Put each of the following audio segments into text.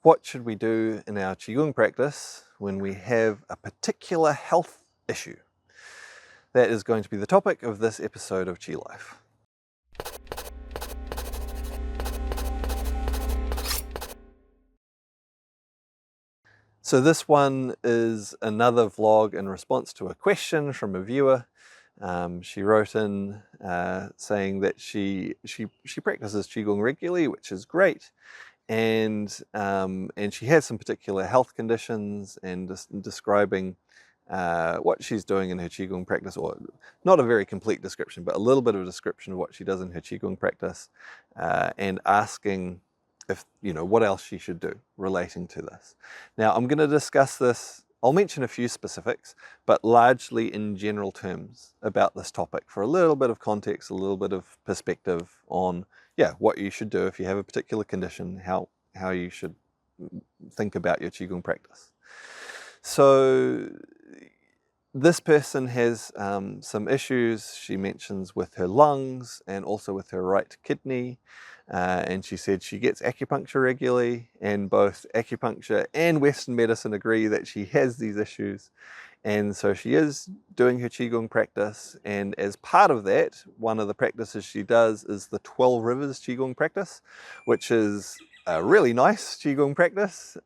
What should we do in our Qigong practice when we have a particular health issue? That is going to be the topic of this episode of Qi Life. So this one is another vlog in response to a question from a viewer. She wrote in saying that she practices Qigong regularly, which is great. And she has some particular health conditions, and describing what she's doing in her Qigong practice, or not a very complete description, but a little bit of a description of what she does in her Qigong practice, and asking if, what else she should do relating to this. Now, I'm going to discuss this. I'll mention a few specifics, but largely in general terms about this topic for a little bit of context, a little bit of perspective on, what you should do if you have a particular condition, how you should think about your Qigong practice. So this person has some issues, she mentions, with her lungs and also with her right kidney. And she said she gets acupuncture regularly, and both acupuncture and Western medicine agree that she has these issues. And so she is doing her Qigong practice, and as part of that, one of the practices she does is the 12 Rivers Qigong practice, which is a really nice Qigong practice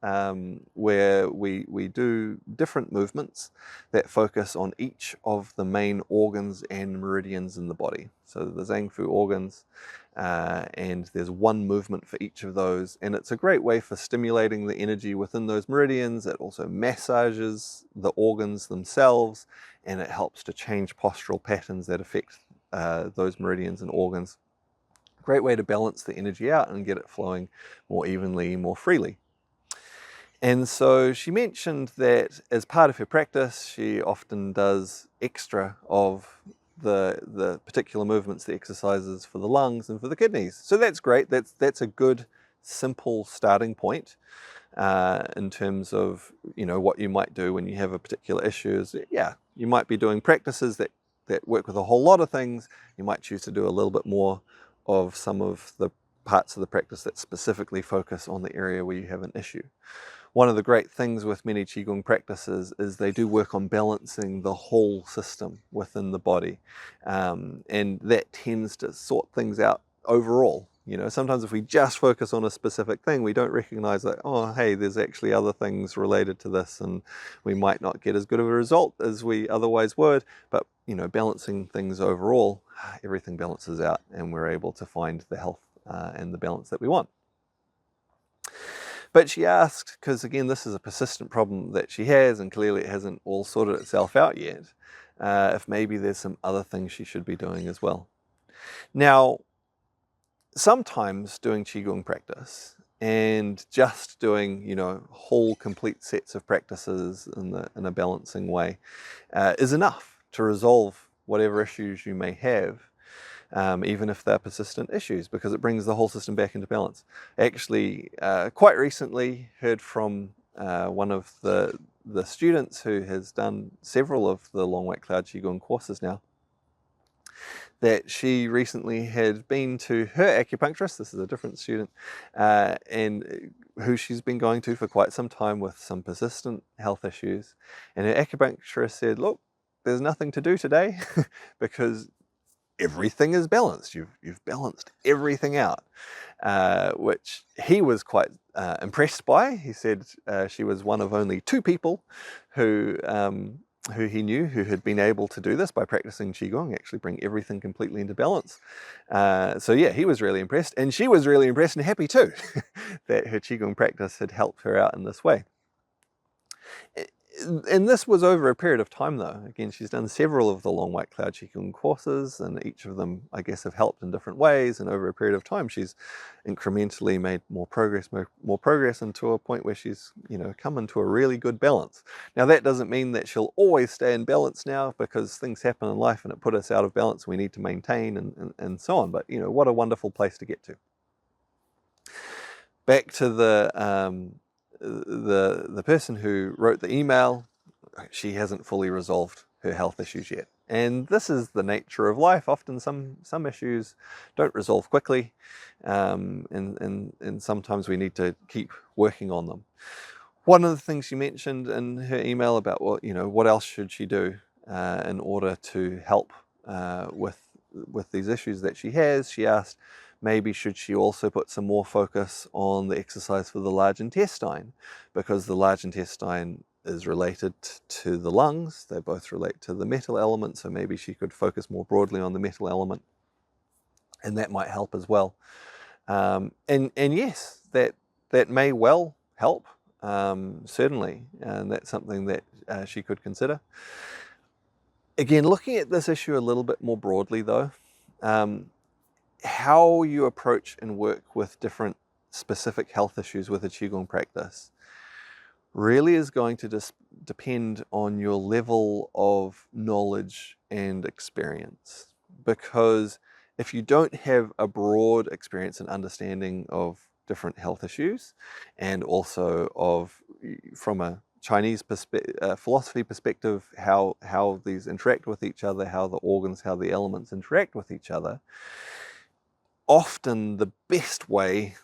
where we do different movements that focus on each of the main organs and meridians in the body. So the Zhang Fu organs, and there's one movement for each of those, and it's a great way for stimulating the energy within those meridians. It also massages the organs themselves, and it helps to change postural patterns that affect those meridians and organs. Great way to balance the energy out and get it flowing more evenly, more freely. And so she mentioned that as part of her practice, she often does extra of the particular movements, the exercises for the lungs and for the kidneys. So that's great. That's a good, simple starting point in terms of, what you might do when you have a particular issue. You might be doing practices that work with a whole lot of things. You might choose to do a little bit more of some of the parts of the practice that specifically focus on the area where you have an issue. One of the great things with many Qigong practices is they do work on balancing the whole system within the body. And that tends to sort things out overall. Sometimes if we just focus on a specific thing, we don't recognize that, oh, hey, there's actually other things related to this, and we might not get as good of a result as we otherwise would. But, balancing things overall, everything balances out, and we're able to find the health and the balance that we want. But she asked, because again, this is a persistent problem that she has, and clearly it hasn't all sorted itself out yet, if maybe there's some other things she should be doing as well. Now, sometimes doing Qigong practice and just doing, whole complete sets of practices in a balancing way is enough to resolve whatever issues you may have. Even if they're persistent issues, because it brings the whole system back into balance. Actually, quite recently heard from one of the students who has done several of the Long White Cloud Qigong courses now, that she recently had been to her acupuncturist. This is a different student, and who she's been going to for quite some time with some persistent health issues. And her acupuncturist said, look, there's nothing to do today because everything is balanced. You've balanced everything out, which he was quite impressed by. He said she was one of only 2 people who he knew who had been able to do this by practicing Qigong, actually bring everything completely into balance. So he was really impressed, and she was really impressed and happy too that her Qigong practice had helped her out in this way. And this was over a period of time, though. Again, she's done several of the Long White Cloud Qigong courses, and each of them, I guess, have helped in different ways. And over a period of time, she's incrementally made more progress into a point where she's, come into a really good balance. Now, that doesn't mean that she'll always stay in balance now, because things happen in life and it put us out of balance. We need to maintain and so on. But, what a wonderful place to get to. Back to the person who wrote the email. She hasn't fully resolved her health issues yet. And this is the nature of life. Often some issues don't resolve quickly, and sometimes we need to keep working on them. One of the things she mentioned in her email about what else should she do in order to help with these issues that she has. She asked, maybe should she also put some more focus on the exercise for the large intestine, because the large intestine is related to the lungs. They both relate to the metal element, so maybe she could focus more broadly on the metal element, and that might help as well. And yes, that may well help, certainly, and that's something that she could consider. Again, looking at this issue a little bit more broadly though, how you approach and work with different specific health issues with a Qigong practice really is going to depend on your level of knowledge and experience. Because if you don't have a broad experience and understanding of different health issues, and also from a Chinese philosophy perspective, how these interact with each other, how the organs, how the elements interact with each other, often the best way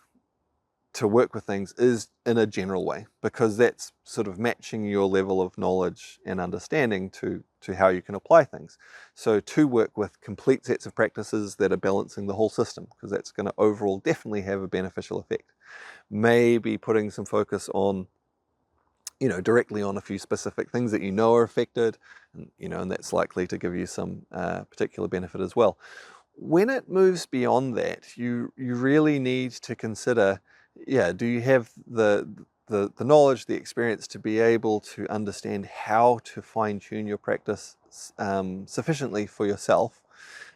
to work with things is in a general way, because that's sort of matching your level of knowledge and understanding to how you can apply things. So to work with complete sets of practices that are balancing the whole system, because that's going to overall definitely have a beneficial effect. Maybe putting some focus on, directly on a few specific things that are affected, and that's likely to give you some particular benefit as well. When it moves beyond that, you really need to consider, do you have the knowledge, the experience to be able to understand how to fine-tune your practice sufficiently for yourself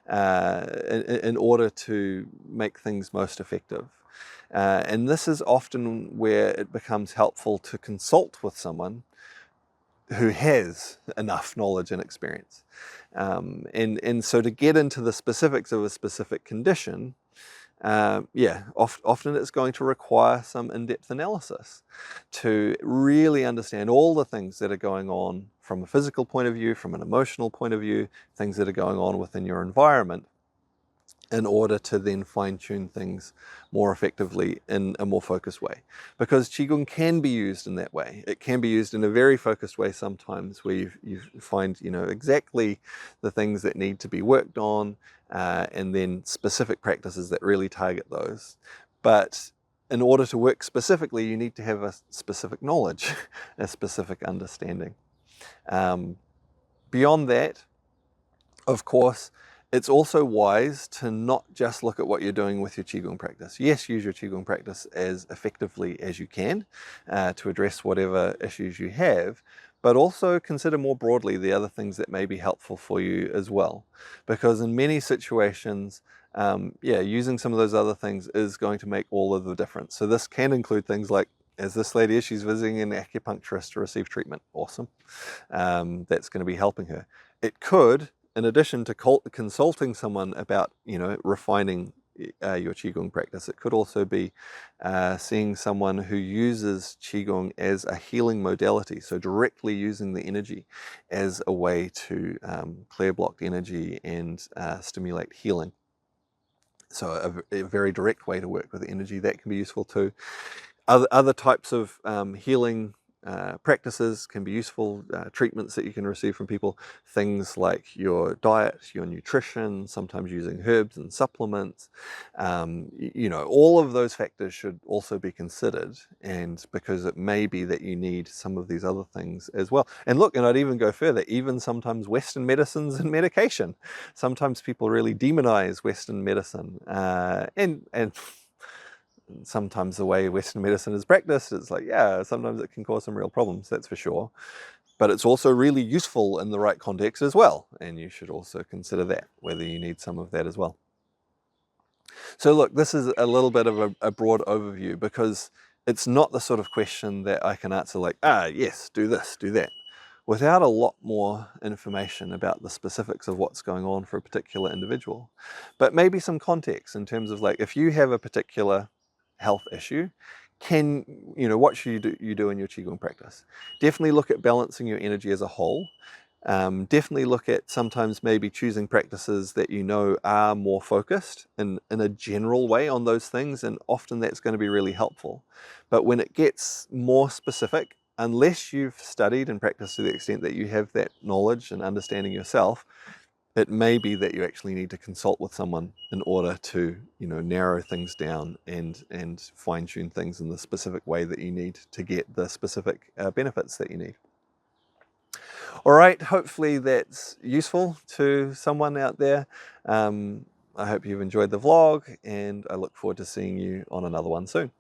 in order to make things most effective. And this is often where it becomes helpful to consult with someone who has enough knowledge and experience. And so to get into the specifics of a specific condition, often it's going to require some in-depth analysis to really understand all the things that are going on from a physical point of view, from an emotional point of view, things that are going on within your environment, in order to then fine-tune things more effectively in a more focused way. Because Qigong can be used in that way. It can be used in a very focused way sometimes, where you find exactly the things that need to be worked on, and then specific practices that really target those. But in order to work specifically, you need to have a specific knowledge, a specific understanding. Beyond that, of course, it's also wise to not just look at what you're doing with your Qigong practice. Yes, use your Qigong practice as effectively as you can to address whatever issues you have, but also consider more broadly the other things that may be helpful for you as well. Because in many situations, using some of those other things is going to make all of the difference. So this can include things like, as this lady is, she's visiting an acupuncturist to receive treatment. Awesome. That's going to be helping her. It could, in addition to consulting someone about, refining your Qigong practice, it could also be seeing someone who uses Qigong as a healing modality, so directly using the energy as a way to clear blocked energy and stimulate healing. So a very direct way to work with energy, that can be useful too. Other types of healing practices can be useful, treatments that you can receive from people, things like your diet, your nutrition, sometimes using herbs and supplements. All of those factors should also be considered, and because it may be that you need some of these other things as well. And look, and I'd even go further, even sometimes Western medicines and medication. Sometimes people really demonize Western medicine, and sometimes the way Western medicine is practiced, it's like, sometimes it can cause some real problems, that's for sure. But it's also really useful in the right context as well. And you should also consider that, whether you need some of that as well. So look, this is a little bit of a broad overview, because it's not the sort of question that I can answer like, yes, do this, do that, without a lot more information about the specifics of what's going on for a particular individual. But maybe some context in terms of, like, if you have a particular health issue, what should you do in your Qigong practice? Definitely look at balancing your energy as a whole. Definitely look at sometimes maybe choosing practices that you know are more focused in a general way on those things, and often that's going to be really helpful. But when it gets more specific, unless you've studied and practiced to the extent that you have that knowledge and understanding yourself, it may be that you actually need to consult with someone in order to, narrow things down and fine-tune things in the specific way that you need to get the specific benefits that you need. All right, hopefully that's useful to someone out there. I hope you've enjoyed the vlog, and I look forward to seeing you on another one soon.